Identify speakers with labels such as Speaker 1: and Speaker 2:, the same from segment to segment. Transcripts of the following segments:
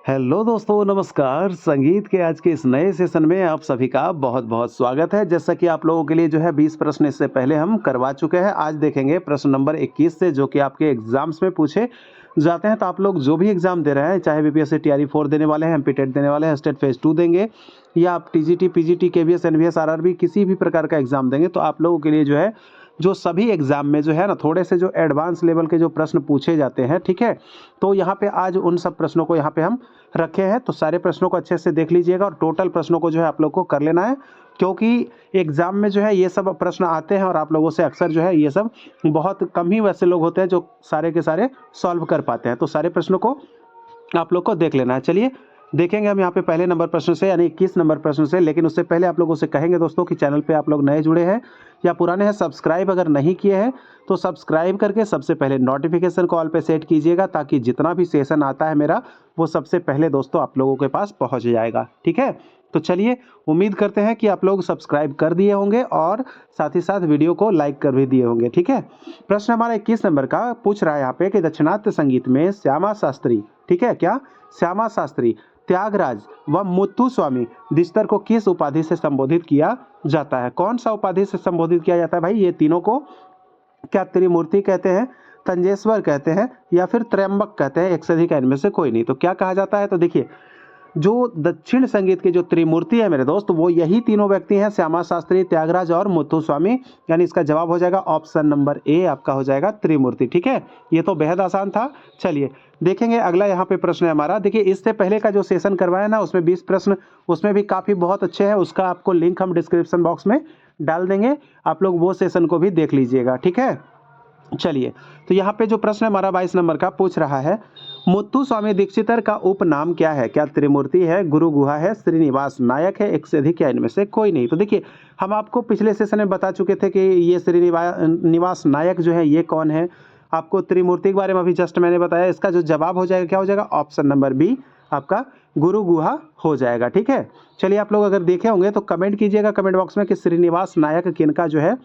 Speaker 1: Hello दोस्तों, नमस्कार। संगीत के आज के इस नए सेशन में आप सभी का बहुत-बहुत स्वागत है। जैसा कि आप लोगों के लिए जो है 20 प्रश्न इससे पहले हम करवा चुके हैं। आज देखेंगे प्रश्न नंबर 21 से, जो कि आपके एग्ज़ाम्स में पूछे जाते हैं। तो आप लोग जो भी एग्ज़ाम दे रहे हैं, चाहे बीपीएससी टीआरई 4 देने वाले हैं, एमपी टेट देने वाले हैं, स्टेट फेज़ 2 देंगे, या आप TGT, PGT, KVS, NVS, RRB किसी भी प्रकार का एग्ज़ाम देंगे, तो आप लोगों के लिए जो है, जो सभी एग्ज़ाम में जो है ना, थोड़े से जो एडवांस लेवल के जो प्रश्न पूछे जाते हैं, ठीक है? तो यहाँ पे आज उन सब प्रश्नों को यहाँ पे हम रखे हैं। तो सारे प्रश्नों को अच्छे से देख लीजिएगा और टोटल प्रश्नों को जो है आप लोग को कर लेना है, क्योंकि एग्ज़ाम में जो है ये सब प्रश्न आते हैं और आप लोगों से अक्सर जो है ये सब बहुत कम ही वैसे लोग होते हैं जो सारे के सारे सॉल्व कर पाते हैं। तो सारे प्रश्नों को आप लोग को देख लेना है। चलिए देखेंगे हम यहाँ पे पहले नंबर प्रश्न से, यानी 21 नंबर प्रश्न से। लेकिन उससे पहले आप लोगों से कहेंगे दोस्तों कि चैनल पे आप लोग नए जुड़े हैं या पुराने हैं, सब्सक्राइब अगर नहीं किए हैं तो सब्सक्राइब करके सबसे पहले नोटिफिकेशन को ऑल पे सेट कीजिएगा, ताकि जितना भी सेशन आता है मेरा वो सबसे पहले दोस्तों आप लोगों के पास पहुँच जाएगा। ठीक है, तो चलिए उम्मीद करते हैं कि आप लोग सब्सक्राइब कर दिए होंगे और साथ ही साथ वीडियो को लाइक कर भी दिए होंगे। ठीक है, प्रश्न हमारा 21 नंबर का पूछ रहा है यहाँ पे कि दक्षिणात्य संगीत में श्यामा शास्त्री, ठीक है क्या, श्यामा शास्त्री, त्यागराज व मुत्थुस्वामी दीक्षितर को किस उपाधि से संबोधित किया जाता है? कौन सा उपाधि से संबोधित किया जाता है भाई? ये तीनों को क्या त्रिमूर्ति कहते हैं, तंजेश्वर कहते हैं, या फिर त्रयंबक कहते हैं? एक से अधिक इनमें से कोई नहीं। तो क्या कहा जाता है? तो देखिए, जो दक्षिण संगीत के जो त्रिमूर्ति है मेरे दोस्त, वो यही तीनों व्यक्ति हैं, श्यामा शास्त्री, त्यागराज और मुत्थुस्वामी। यानी इसका जवाब हो जाएगा ऑप्शन नंबर ए, आपका हो जाएगा त्रिमूर्ति। ठीक है, ये तो बेहद आसान था। चलिए देखेंगे अगला यहाँ पे प्रश्न है हमारा। देखिए, इससे पहले का जो सेशन करवाया ना, उसमें 20 प्रश्न, उसमें भी काफ़ी बहुत अच्छे हैं। उसका आपको लिंक हम डिस्क्रिप्शन बॉक्स में डाल देंगे, आप लोग वो सेशन को भी देख लीजिएगा। ठीक है, चलिए तो यहाँ पे जो प्रश्न हमारा 22 नंबर का पूछ रहा है, मुत्थुस्वामी दीक्षितर का उपनाम क्या है? क्या त्रिमूर्ति है, गुरु गुहा है, श्रीनिवास नायक है, एक से अधिक या इनमें से कोई नहीं? तो देखिए, हम आपको पिछले सेशन में बता चुके थे कि ये श्रीनिवास नायक जो है ये कौन है। आपको त्रिमूर्ति के बारे में अभी जस्ट मैंने बताया। इसका जो जवाब हो जाएगा क्या हो जाएगा? ऑप्शन नंबर बी, आपका गुरु गुहा हो जाएगा। ठीक है, चलिए आप लोग अगर देखे होंगे तो कमेंट कीजिएगा कमेंट बॉक्स में कि श्रीनिवास नायक किनका जो है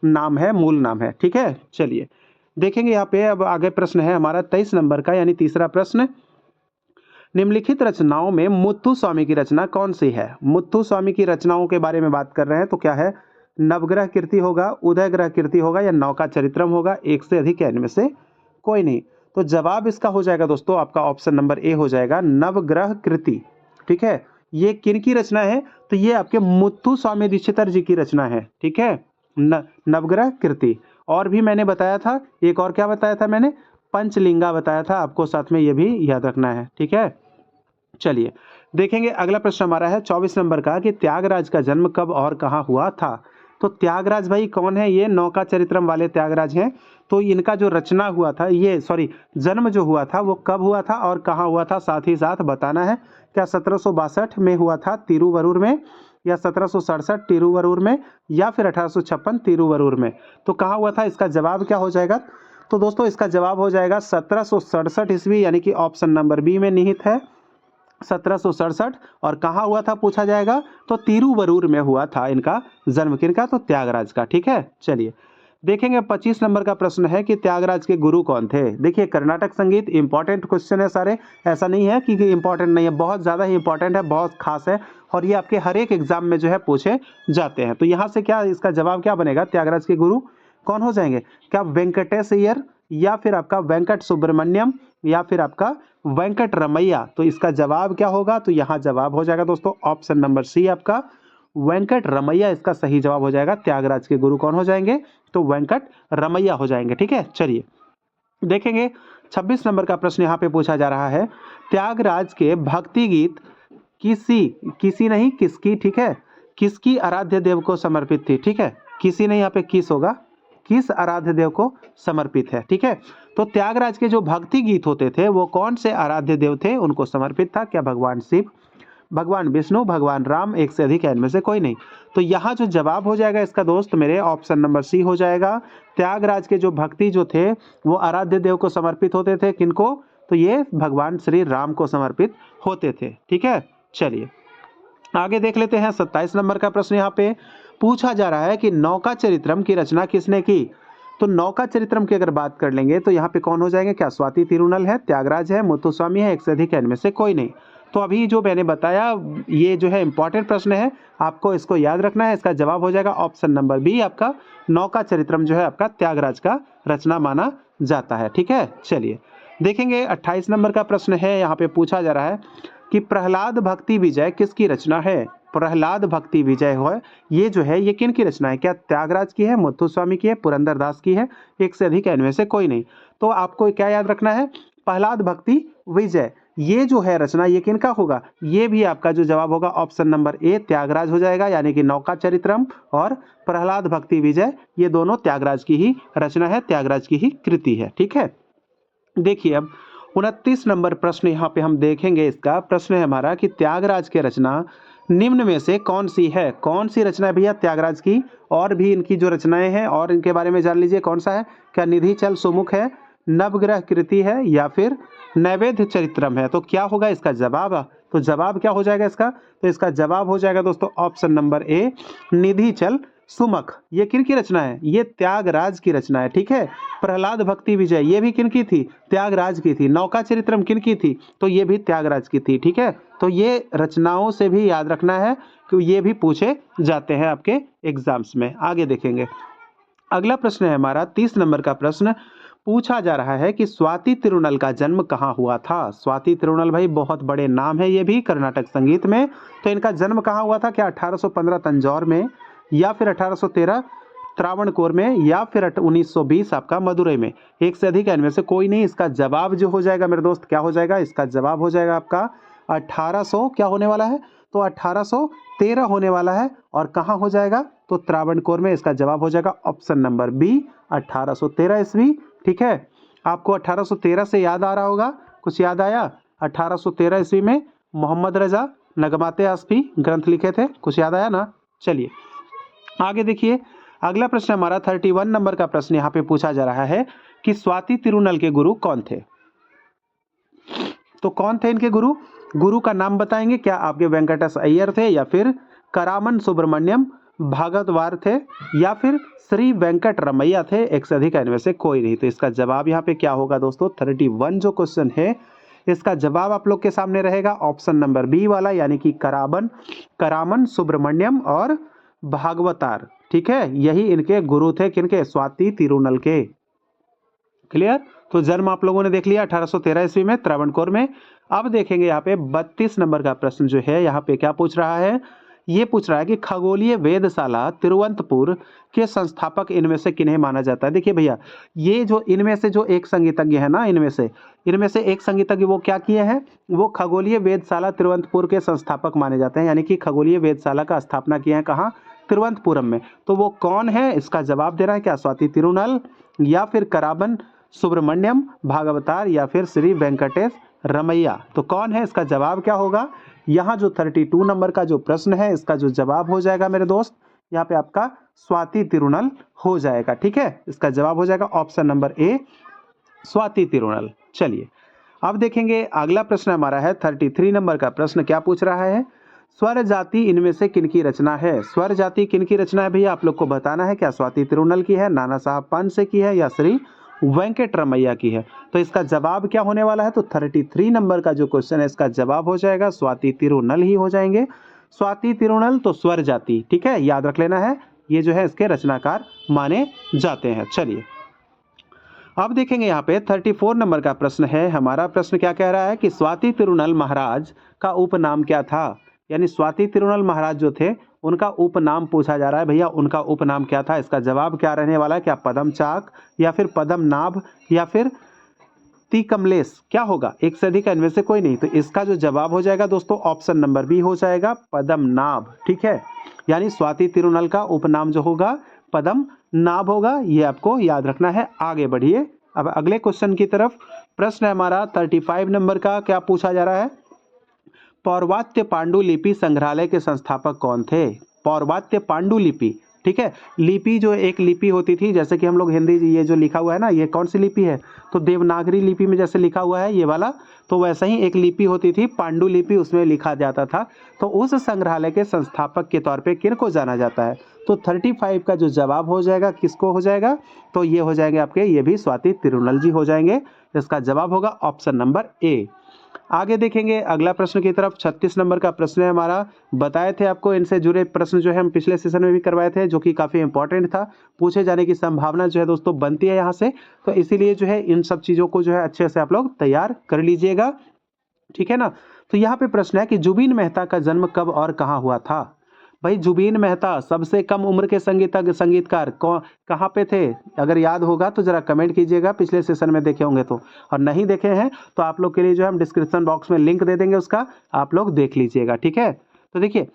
Speaker 1: नाम है, मूल नाम है। ठीक है, चलिए देखेंगे यहाँ पे। अब आगे प्रश्न है हमारा 23 नंबर का, यानी तीसरा प्रश्न। निम्नलिखित रचनाओं में मुत्थुस्वामी की रचना कौन सी है? मुत्थुस्वामी की रचनाओं के बारे में बात कर रहे हैं, तो क्या है? नवग्रह कीर्ति होगा, उदयग्रह कीर्ति होगा, या नौका चरित्रम होगा? एक से अधिक या इनमें से कोई नहीं। तो जवाब इसका हो जाएगा दोस्तों आपका ऑप्शन नंबर ए हो जाएगा, नवग्रह कृति। ठीक है, ये किन की रचना है? तो ये आपके मुत्थुस्वामी दीक्षितर जी की रचना है। ठीक है, नवग्रह कृति। और भी मैंने बताया था, एक और क्या बताया था मैंने? पंचलिंगा बताया था आपको, साथ में ये भी याद रखना है। ठीक है, चलिए देखेंगे अगला प्रश्न हमारा है 24 नंबर का कि त्यागराज का जन्म कब और कहाँ हुआ था? तो त्यागराज भाई कौन है? ये नौका चरित्रम वाले त्यागराज हैं। तो इनका जो रचना हुआ था, ये जन्म जो हुआ था वो कब हुआ था और कहाँ हुआ था, साथ ही साथ बताना है। क्या 1762 में हुआ था तिरुवरूर में, या 1767 तिरुवरूर में, या फिर 1856 तिरुवरूर में? तो कहाँ हुआ था? इसका जवाब क्या हो जाएगा? तो दोस्तों इसका जवाब हो जाएगा 1767 ईस्वी, यानी कि ऑप्शन नंबर बी में निहित है 1767। और कहाँ हुआ था पूछा जाएगा? तो तिरुवरूर में हुआ था इनका जन्म। किनका? तो त्यागराज का। ठीक है, चलिए देखेंगे 25 नंबर का प्रश्न है कि त्यागराज के गुरु कौन थे? देखिए, कर्नाटक संगीत इंपॉर्टेंट क्वेश्चन है सारे, ऐसा नहीं है कि इंपॉर्टेंट नहीं है, बहुत ज़्यादा ही इंपॉर्टेंट है, बहुत खास है, और ये आपके हर एक एग्जाम में जो है पूछे जाते हैं। तो यहाँ से क्या इसका जवाब क्या बनेगा? त्यागराज के गुरु कौन हो जाएंगे? क्या वेंकटेश अय्यर, या फिर आपका वेंकट सुब्रमण्यम, या फिर आपका वेंकट रमैया? तो इसका जवाब क्या होगा? तो यहाँ जवाब हो जाएगा दोस्तों ऑप्शन नंबर सी, आपका वेंकट रमैया इसका सही जवाब हो जाएगा। त्यागराज के गुरु कौन हो जाएंगे? तो वेंकट रमैया हो जाएंगे। ठीक है, चलिए देखेंगे 26 नंबर का प्रश्न यहाँ पे पूछा जा रहा है, त्यागराज के भक्ति गीत किसी नहीं किसकी, ठीक है, किसकी आराध्य देव को समर्पित थी? ठीक है, किसी नहीं, यहाँ पे किस होगा, किस आराध्य देव को समर्पित है? ठीक है, तो त्यागराज के जो भक्ति गीत होते थे वो कौन से आराध्य देव थे, उनको समर्पित था? क्या भगवान शिव, भगवान विष्णु, भगवान राम, एक से अधिक है इनमें से कोई नहीं? तो यहाँ जो जवाब हो जाएगा इसका दोस्त मेरे ऑप्शन नंबर सी हो जाएगा। त्यागराज के जो भक्ति जो थे वो आराध्य देव को समर्पित होते थे। किनको? तो ये भगवान श्री राम को समर्पित होते थे। ठीक है, चलिए आगे देख लेते हैं 27 नंबर का प्रश्न। यहाँ पे पूछा जा रहा है कि नौका चरित्रम की रचना किसने की? तो नौका चरित्रम की अगर बात कर लेंगे तो यहाँ पे कौन हो जाएंगे? क्या स्वाति तिरुनल है, त्यागराज है, मुत्थुस्वामी है, एक से अधिक है इनमें से कोई नहीं? तो अभी जो मैंने बताया ये जो है इंपॉर्टेंट प्रश्न है, आपको इसको याद रखना है। इसका जवाब हो जाएगा ऑप्शन नंबर बी, आपका नौका चरित्रम जो है आपका त्यागराज का रचना माना जाता है। ठीक है, चलिए देखेंगे 28 नंबर का प्रश्न है। यहाँ पे पूछा जा रहा है कि प्रहलाद भक्ति विजय किसकी रचना है। प्रहलाद भक्ति विजय है ये जो है ये किन की रचना है, क्या त्यागराज की है, मुथुस्वामी की है, पुरंदरदास की है, एक से अधिक है इनमें से कोई नहीं। तो आपको क्या याद रखना है, प्रहलाद भक्ति विजय ये जो है रचना ये किनका होगा, ये भी आपका जो जवाब होगा ऑप्शन नंबर ए त्यागराज हो जाएगा, यानी कि नौका चरित्रम और प्रहलाद भक्ति विजय ये दोनों त्यागराज की ही रचना है, त्यागराज की ही कृति है। ठीक है, देखिए अब 29 नंबर प्रश्न यहाँ पे हम देखेंगे। इसका प्रश्न है हमारा कि त्यागराज की रचना निम्न में से कौन सी है। कौन सी रचना है भैया त्यागराज की, और भी इनकी जो रचनाएं हैं और इनके बारे में जान लीजिए कौन सा है। क्या निधि चल सुमुख है, नवग्रह कृति है, या फिर नैवेद्य चरित्रम है। तो क्या होगा इसका जवाब, तो जवाब क्या हो जाएगा इसका, तो इसका जवाब हो जाएगा दोस्तों ऑप्शन नंबर ए निधि चल सुमुख। ये किन की रचना है, ये त्यागराज की रचना है। ठीक है, प्रहलाद भक्ति विजय ये भी किन की थी, त्यागराज की थी। नौका चरित्रम किन की थी, तो ये भी त्यागराज की थी। ठीक है, तो ये रचनाओं से भी याद रखना है कि ये भी पूछे जाते हैं आपके एग्जाम्स में। आगे देखेंगे, अगला प्रश्न है हमारा 30 नंबर का प्रश्न। पूछा जा रहा है कि स्वाति तिरुनल का जन्म कहाँ हुआ था। स्वाति तिरुनल भाई बहुत बड़े नाम है ये भी कर्नाटक संगीत में। तो इनका जन्म कहाँ हुआ था, क्या 1815 तंजौर में, या फिर 1813 त्रावणकोर में, या फिर 1920 आपका मदुरई में। एक से अधिक है इनमें से कोई नहीं। इसका जवाब जो हो जाएगा मेरे दोस्त क्या हो जाएगा, इसका जवाब हो जाएगा आपका 1800 क्या होने वाला है, तो 1813 होने वाला है। और कहाँ हो जाएगा, तो त्रावणकोर में। इसका जवाब हो जाएगा ऑप्शन नंबर बी 1813 ईस्वी। ठीक है, आपको 1813 से याद आ रहा होगा, कुछ याद आया। 1813 ईस्वी में मोहम्मद रजा नगमाते आसफी ग्रंथ लिखे थे, कुछ याद आया ना। चलिए आगे देखिए, अगला प्रश्न हमारा 31 नंबर का प्रश्न यहाँ पे पूछा जा रहा है कि स्वाति तिरुनल के गुरु कौन थे। तो कौन थे इनके गुरु, गुरु का नाम बताएंगे। क्या आपके वेंकटेश अय्यर थे, या फिर करामन सुब्रमण्यम भागवतवार थे, या फिर श्री वेंकट रमैया थे, एक से अधिक इनमें से कोई नहीं। तो इसका जवाब यहाँ पे क्या होगा दोस्तों, 31 जो क्वेश्चन है इसका जवाब आप लोग के सामने रहेगा ऑप्शन नंबर बी वाला, यानी कि करामन सुब्रमण्यम और भागवतार। ठीक है, यही इनके गुरु थे, किनके, स्वाति तिरुनल के। क्लियर, तो जन्म आप लोगों ने देख लिया 1813 ईस्वी में त्रावणकोर में। अब देखेंगे यहाँ पे 32 नंबर का प्रश्न जो है यहाँ पे क्या पूछ रहा है, ये पूछ रहा है कि खगोलीय वेधशाला तिरुवंतपुर के संस्थापक इनमें से किन्हें माना जाता है। देखिए भैया, ये जो इनमें से जो एक संगीतज्ञ है ना, इनमें से एक संगीतज्ञ वो क्या किए हैं, वो खगोलीय वेधशाला तिरुवंतपुर के संस्थापक माने जाते हैं, यानी कि खगोलीय वेधशाला का स्थापना किया है कहाँ, तिरुवंतपुरम में। तो वो कौन है, इसका जवाब दे रहा है क्या स्वाति तिरुनल, या फिर कराबन सुब्रमण्यम भागवतार, या फिर श्री वेंकटेश रमैया। तो कौन है, इसका जवाब क्या होगा। यहाँ जो 32 नंबर का जो प्रश्न है इसका जो जवाब हो जाएगा मेरे दोस्त, यहाँ पे आपका स्वाति तिरुनल हो जाएगा। ठीक है, इसका जवाब हो जाएगा option number A Swati Tirunal. चलिए अब देखेंगे अगला प्रश्न हमारा है 33 नंबर का प्रश्न। क्या पूछ रहा है, स्वर जाति इनमें से किनकी रचना है। स्वर जाति किनकी रचना है भैया, आप लोग को बताना है। क्या स्वाति तिरुनल की है, नाना साहब पांसे की है, या श्री वेंकट रमैया की है। तो इसका जवाब क्या होने वाला है, तो 33 नंबर का जो क्वेश्चन है इसका जवाब हो जाएगा स्वाति तिरुनल ही हो जाएंगे। स्वाति तिरुनल तो स्वर जाति, ठीक है, याद रख लेना है, ये जो है इसके रचनाकार माने जाते हैं। चलिए अब देखेंगे यहाँ पे 34 नंबर का प्रश्न है हमारा। प्रश्न क्या कह रहा है कि स्वाति तिरुनल महाराज का उपनाम क्या था। यानी स्वाति तिरुनल महाराज जो थे उनका उपनाम पूछा जा रहा है भैया, उनका उपनाम क्या था। इसका जवाब क्या रहने वाला है, क्या पदम चाक, या फिर पदम नाभ, या फिर तिकमलेश, क्या होगा, एक से अधिक इनमें से कोई नहीं। तो इसका जो जवाब हो जाएगा दोस्तों ऑप्शन नंबर बी हो जाएगा पदम नाभ। ठीक है, यानी स्वाति तिरुनल का उपनाम जो होगा पदम नाभ होगा, ये आपको याद रखना है। आगे बढ़िए अब अगले क्वेश्चन की तरफ। प्रश्न है हमारा 35 नंबर का। क्या पूछा जा रहा है, पौर्वात्य पांडुलिपि संग्रहालय के संस्थापक कौन थे। पौर्वात्य पांडुलिपि, ठीक है, लिपि जो एक लिपि होती थी, जैसे कि हम लोग हिंदी ये जो लिखा हुआ है ना, ये कौन सी लिपि है, तो देवनागरी लिपि में जैसे लिखा हुआ है ये वाला, तो वैसा ही एक लिपि होती थी पांडुलिपि, उसमें लिखा जाता था। तो उस संग्रहालय के संस्थापक के तौर पे किन को जाना जाता है। तो 35 का जो जवाब हो जाएगा किसको हो जाएगा, तो ये हो जाएंगे आपके, ये भी स्वाति तिरुनल जी हो जाएंगे। इसका जवाब होगा ऑप्शन नंबर ए। आगे देखेंगे अगला प्रश्न की तरफ। 36 नंबर का प्रश्न है हमारा। बताए थे आपको इनसे जुड़े प्रश्न जो है हम पिछले सेशन में भी करवाए थे, जो कि काफ़ी इंपॉर्टेंट था, पूछे जाने की संभावना जो है दोस्तों बनती है यहाँ से। तो इसीलिए जो है इन सब चीज़ों को जो है अच्छे से आप लोग तैयार कर लीजिएगा, ठीक है ना। तो यहाँ पे प्रश्न है कि जुबीन मेहता का जन्म कब और कहाँ हुआ था। भाई जुबीन मेहता सबसे कम उम्र के संगीतकार कहाँ पे थे? अगर याद होगा तो जरा कमेंट कीजिएगा, पिछले सेशन में देखे होंगे तो, और नहीं देखे हैं तो आप लोग के लिए जो है हम डिस्क्रिप्शन बॉक्स में लिंक दे देंगे, उसका आप लोग देख लीजिएगा, ठीक है। तो देखिए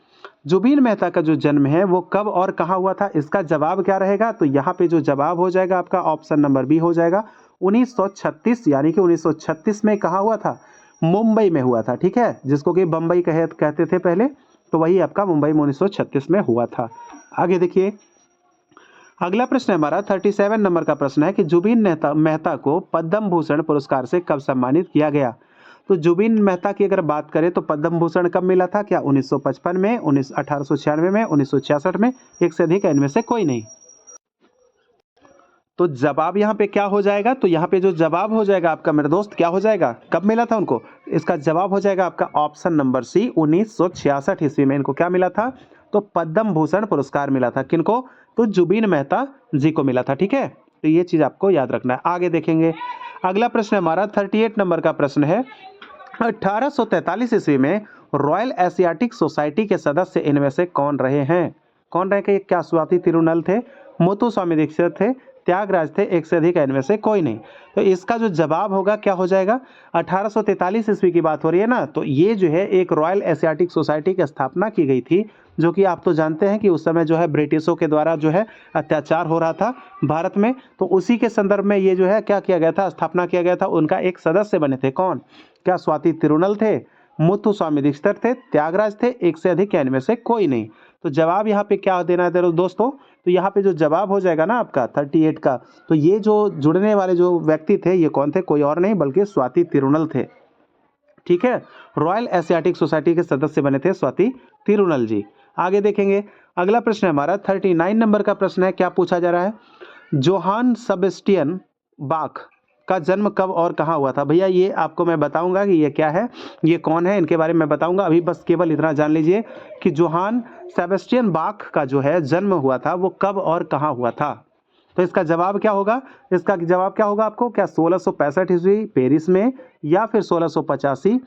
Speaker 1: जुबीन मेहता का जो जन्म है वो कब और कहाँ हुआ था, इसका जवाब क्या रहेगा? तो यहाँ पे जो जवाब हो जाएगा आपका ऑप्शन नंबर बी हो जाएगा। 1936 यानी कि 1936 में कहाँ हुआ था? मुंबई में हुआ था, ठीक है, जिसको कि बम्बई कहते थे पहले, तो वही आपका मुंबई में 1936 में हुआ था। आगे देखिए अगला प्रश्न है हमारा 37 नंबर का प्रश्न है कि जुबीन मेहता को पद्म भूषण पुरस्कार से कब सम्मानित किया गया। तो जुबीन मेहता की अगर बात करें तो पद्म भूषण कब मिला था? क्या 1955 में, 1896 में, 1966 में, एक से अधिक, इनमें से कोई नहीं। तो जवाब यहाँ पे क्या हो जाएगा? तो यहाँ पे जो जवाब हो जाएगा आपका मेरे दोस्त क्या हो जाएगा, कब मिला था उनको? इसका जवाब हो जाएगा आपका ऑप्शन नंबर सी, 1966 ईस्वी में इनको क्या मिला था? तो पद्म भूषण पुरस्कार मिला था। किनको? तो जुबीन मेहता जी को मिला था, ठीक है। तो ये चीज आपको याद रखना है। आगे देखेंगे अगला प्रश्न हमारा 38 नंबर का प्रश्न है। 1843 ईस्वी में रॉयल एशियाटिक सोसाइटी के सदस्य इनमें से कौन रहे हैं? कौन रहे? क्या स्वाति तिरुनल थे, मुथुस्वामी दीक्षित थे, त्यागराज थे, एक से अधिक, इनमें से कोई नहीं। तो इसका जो जवाब होगा क्या हो जाएगा? 1843 ईस्वी की बात हो रही है ना, तो ये जो है एक रॉयल एशियाटिक सोसाइटी की स्थापना की गई थी, जो कि आप तो जानते हैं कि उस समय जो है ब्रिटिशों के द्वारा जो है अत्याचार हो रहा था भारत में। तो उसी के संदर्भ में ये जो है क्या किया गया था, स्थापना किया गया था। उनका एक सदस्य बने थे कौन? क्या स्वाति तिरुनल थे, मुथुस्वामी दीक्षित थे, त्यागराज थे, एक से अधिक, या इनमें से कोई नहीं। तो जवाब यहाँ पे क्या देना है दोस्तों? तो यहाँ पे जो जवाब हो जाएगा ना आपका 38 का, तो ये जो जुड़ने वाले जो व्यक्ति थे ये कौन थे? कोई और नहीं बल्कि स्वाति तिरुनल थे, ठीक है। रॉयल एशियाटिक सोसाइटी के सदस्य बने थे स्वाति तिरुनल जी। आगे देखेंगे अगला प्रश्न है हमारा 39 नंबर का प्रश्न है। क्या पूछा जा रहा है? जोहान सेबेस्टियन बाख का जन्म कब और कहाँ हुआ था? भैया ये आपको मैं बताऊंगा कि ये क्या है, ये कौन है, इनके बारे में बताऊंगा। अभी बस केवल इतना जान लीजिए कि जोहान सेबेस्टियन बाख का जो है जन्म हुआ था वो कब और कहाँ हुआ था। तो इसका जवाब क्या होगा? इसका जवाब क्या होगा आपको? क्या 1665 ईस्वी पेरिस में, या फिर 1685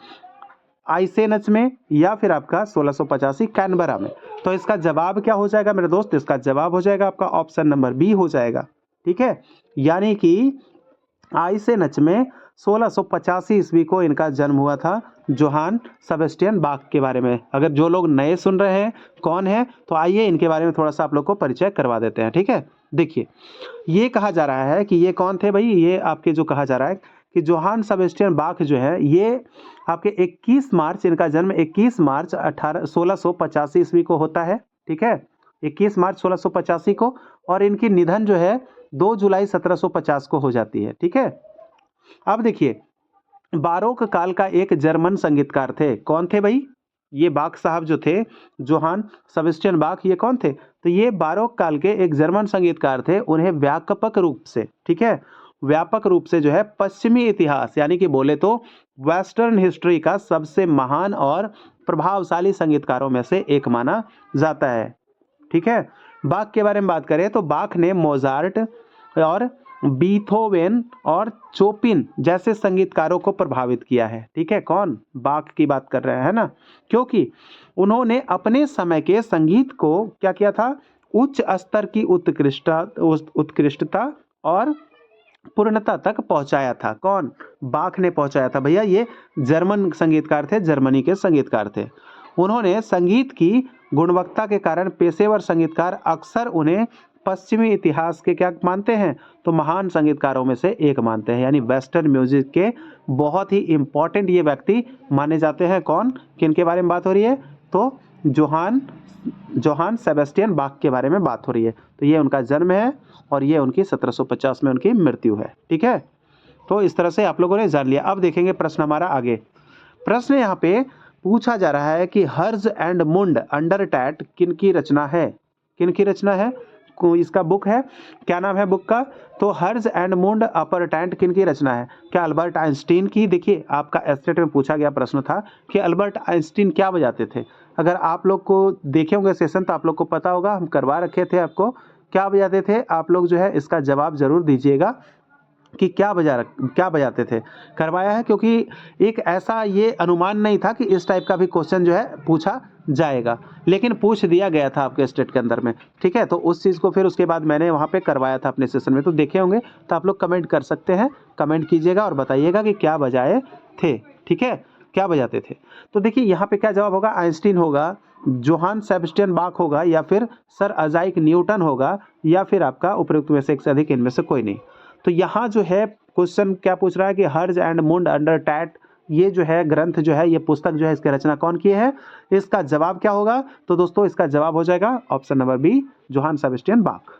Speaker 1: आइसेनच में, या फिर आपका 1685 कैनबरा में। तो इसका जवाब क्या हो जाएगा मेरे दोस्त? इसका जवाब हो जाएगा आपका ऑप्शन नंबर बी हो जाएगा, ठीक है। यानी कि आइसेनच में 1685 ईस्वी को इनका जन्म हुआ था, जोहान सेबेस्टियन बाख के बारे में। अगर जो लोग नए सुन रहे हैं कौन है, तो आइए इनके बारे में थोड़ा सा आप लोग को परिचय करवा देते हैं, ठीक है। देखिए ये कहा जा रहा है कि ये कौन थे भाई, ये आपके जो कहा जा रहा है कि जोहान सेबेस्टियन बाख जो है ये आपके 21 मार्च, इनका जन्म 21 मार्च 1685 ईस्वी को होता है, ठीक है, 21 मार्च 1685 को। और इनकी निधन जो है 2 जुलाई 1750 को हो जाती है, ठीक है। अब देखिए बारोक काल का एक जर्मन संगीतकार थे। कौन थे भाई? ये बाख साहब जो थे, जोहान सेबेस्टियन बाख, ये कौन थे? तो ये बारोक काल के एक जर्मन संगीतकार थे। उन्हें व्यापक रूप से, ठीक है, व्यापक रूप से जो है पश्चिमी इतिहास यानी कि बोले तो वेस्टर्न हिस्ट्री का सबसे महान और प्रभावशाली संगीतकारों में से एक माना जाता है, ठीक है। बाख के बारे में बात करें तो बाख ने मोजार्ट और बीथोवेन और चोपिन जैसे संगीतकारों को प्रभावित किया है, ठीक है। कौन? बाख की बात कर रहे हैं ना, क्योंकि उन्होंने अपने समय के संगीत को क्या किया था? उच्च स्तर की उत्कृष्टता और पूर्णता तक पहुंचाया था। कौन? बाख ने पहुंचाया था भैया। ये जर्मन संगीतकार थे, जर्मनी के संगीतकार थे। उन्होंने संगीत की गुणवत्ता के कारण पेशेवर संगीतकार अक्सर उन्हें पश्चिमी इतिहास के क्या मानते हैं? तो महान संगीतकारों में से एक मानते हैं, यानी वेस्टर्न म्यूजिक के बहुत ही इंपॉर्टेंट ये व्यक्ति माने जाते हैं। कौन? किनके बारे में बात हो रही है? तो जोहान सेबेस्टियन बाख के बारे में बात हो रही है। तो ये उनका जन्म है और ये उनकी 1750 में उनकी मृत्यु है, ठीक है। तो इस तरह से आप लोगों ने जान लिया। अब देखेंगे प्रश्न हमारा आगे। प्रश्न यहाँ पे पूछा जा रहा है कि हर्ज एंड मुंड अंडर टैट किनकी रचना है? किनकी रचना है? इसका बुक है, क्या नाम है बुक का? तो हर्ज एंड मुंड अपर टैंट किन की रचना है? क्या अल्बर्ट आइंस्टीन की? देखिए आपका एस्टेट में पूछा गया प्रश्न था कि अल्बर्ट आइंस्टीन क्या बजाते थे। अगर आप लोग को देखे होंगे सेशन तो आप लोग को पता होगा, हम करवा रखे थे आपको। क्या बजाते थे आप लोग? जो है इसका जवाब जरूर दीजिएगा कि क्या बजाते थे। करवाया है क्योंकि एक ऐसा ये अनुमान नहीं था कि इस टाइप का भी क्वेश्चन जो है पूछा जाएगा, लेकिन पूछ दिया गया था आपके स्टेट के अंदर में। ठीक है, तो उस चीज़ को फिर उसके बाद मैंने वहाँ पे करवाया था अपने सेशन में, तो देखे होंगे तो आप लोग कमेंट कर सकते हैं। कमेंट कीजिएगा और बताइएगा कि क्या बजाए थे। ठीक है, क्या बजाते थे? तो देखिए यहाँ पे क्या जवाब होगा? आइंस्टीन होगा, जोहान सेबेस्टियन बाक होगा, या फिर सर आइजैक न्यूटन होगा, या फिर आपका उपयुक्त में से एक से अधिक इनमें से कोई नहीं। तो यहाँ जो है क्वेश्चन क्या पूछ रहा है कि हर्ज एंड मुंड अंडर टैट, ये जो है ग्रंथ जो है, ये पुस्तक जो है, इसकी रचना कौन की है? इसका जवाब क्या होगा? तो दोस्तों इसका जवाब हो जाएगा option number B, Johann Sebastian बाक।